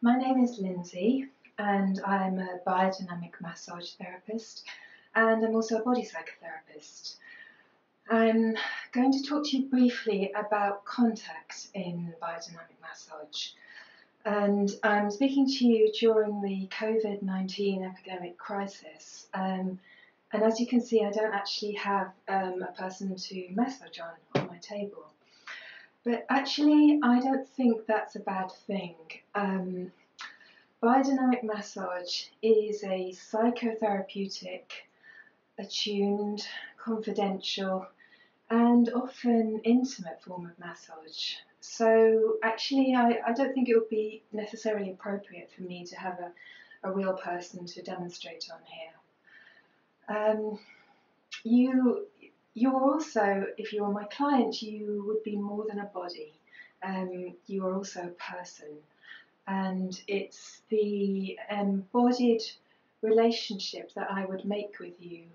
My name is Lindsey and I'm a biodynamic massage therapist and I'm also a body psychotherapist. I'm going to talk to you briefly about contact in biodynamic massage. And I'm speaking to you during the COVID-19 epidemic crisis. And as you can see, I don't actually have a person to massage on my table. But actually, I don't think that's a bad thing. Biodynamic massage is a psychotherapeutic, attuned, confidential, and often intimate form of massage. So actually, I don't think it would be necessarily appropriate for me to have a real person to demonstrate on here. You're also, if you are my client, you would be more than a body. You are also a person. And it's the embodied relationship that I would make with you,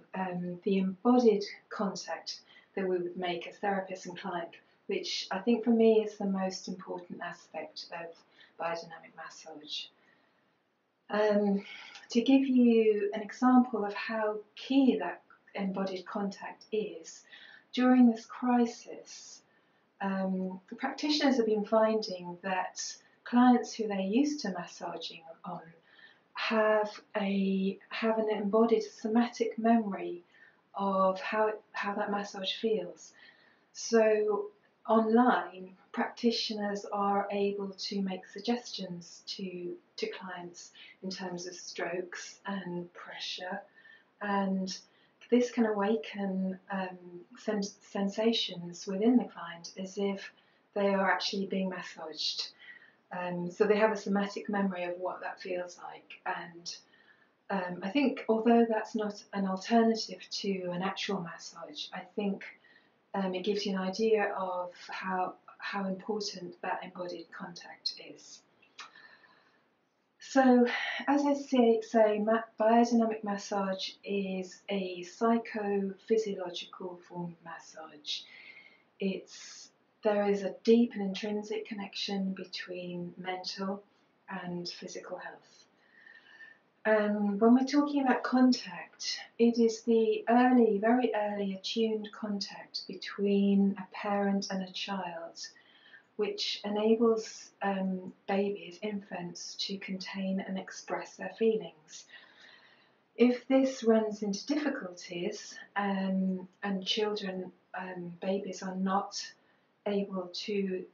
the embodied contact that we would make as therapist and client, which I think for me is the most important aspect of biodynamic massage. To give you an example of how key that embodied contact is, during this crisis, the practitioners have been finding that clients who they're used to massaging on have an embodied somatic memory of how that massage feels. So online, practitioners are able to make suggestions to clients in terms of strokes and pressure, and this can awaken sensations within the client as if they are actually being massaged. So they have a somatic memory of what that feels like. And I think although that's not an alternative to an actual massage, I think it gives you an idea of how important that embodied contact is. So, as I say, biodynamic massage is a psycho-physiological form of massage. There is a deep and intrinsic connection between mental and physical health. And when we're talking about contact, it is the very early attuned contact between a parent and a child, which enables babies, infants, to contain and express their feelings. If this runs into difficulties and children, babies are not able to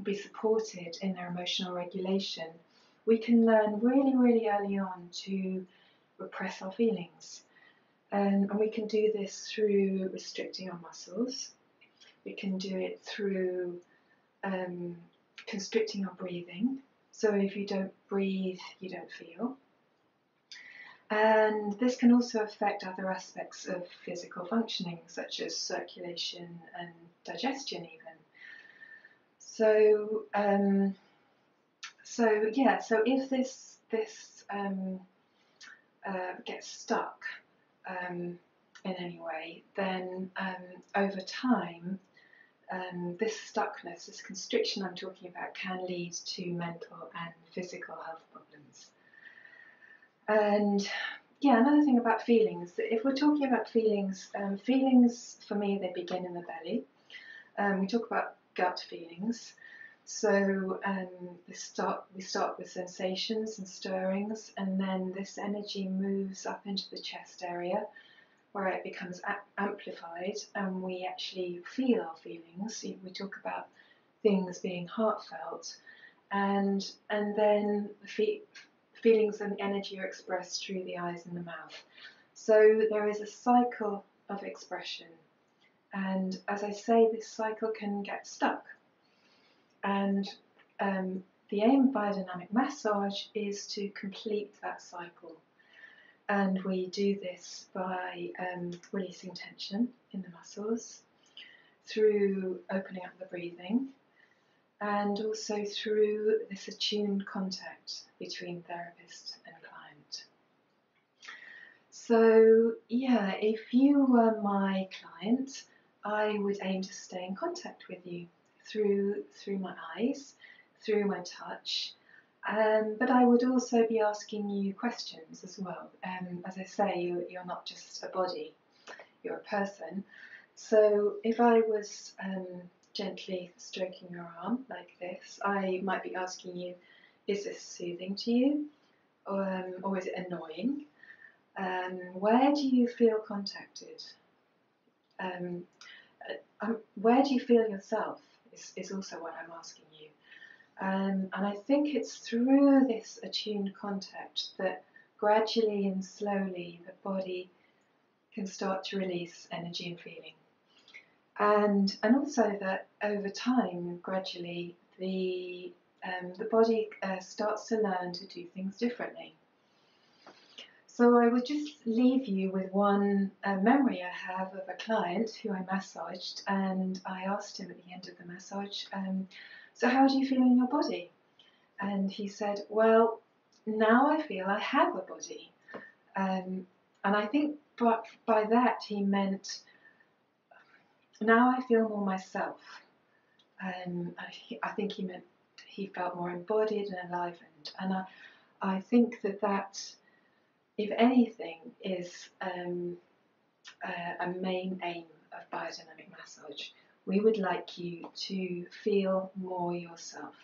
be supported in their emotional regulation, we can learn really early on to repress our feelings. And we can do this through restricting our muscles. We can do it through constricting our breathing. So if you don't breathe, you don't feel. And this can also affect other aspects of physical functioning, such as circulation and digestion even. So if this gets stuck in any way, then over time, this stuckness, this constriction I'm talking about, can lead to mental and physical health problems. And another thing about feelings, if we're talking about feelings, feelings for me, they begin in the belly. We talk about gut feelings. So we start with sensations and stirrings, and then this energy moves up into the chest area, where it becomes amplified, and we actually feel our feelings. We talk about things being heartfelt, and then the feelings and energy are expressed through the eyes and the mouth. So there is a cycle of expression, and as I say, this cycle can get stuck. And the aim of biodynamic massage is to complete that cycle. And we do this by releasing tension in the muscles, through opening up the breathing, and also through this attuned contact between therapist and client. So if you were my client, I would aim to stay in contact with you through my eyes, through my touch, But I would also be asking you questions as well. As I say, you're not just a body, you're a person. So if I was gently stroking your arm like this, I might be asking you, is this soothing to you? Or is it annoying? Where do you feel contacted? Where do you feel yourself is also what I'm asking you. And I think it's through this attuned contact that gradually and slowly the body can start to release energy and feeling. And also that over time, gradually, the body starts to learn to do things differently. So I would just leave you with one memory I have of a client who I massaged, and I asked him at the end of the massage, so how do you feel in your body? And he said, well, now I feel I have a body. And I think by that he meant, now I feel more myself. I think he meant he felt more embodied and enlivened. And I think that, if anything, is a main aim of biodynamic massage. We would like you to feel more yourself.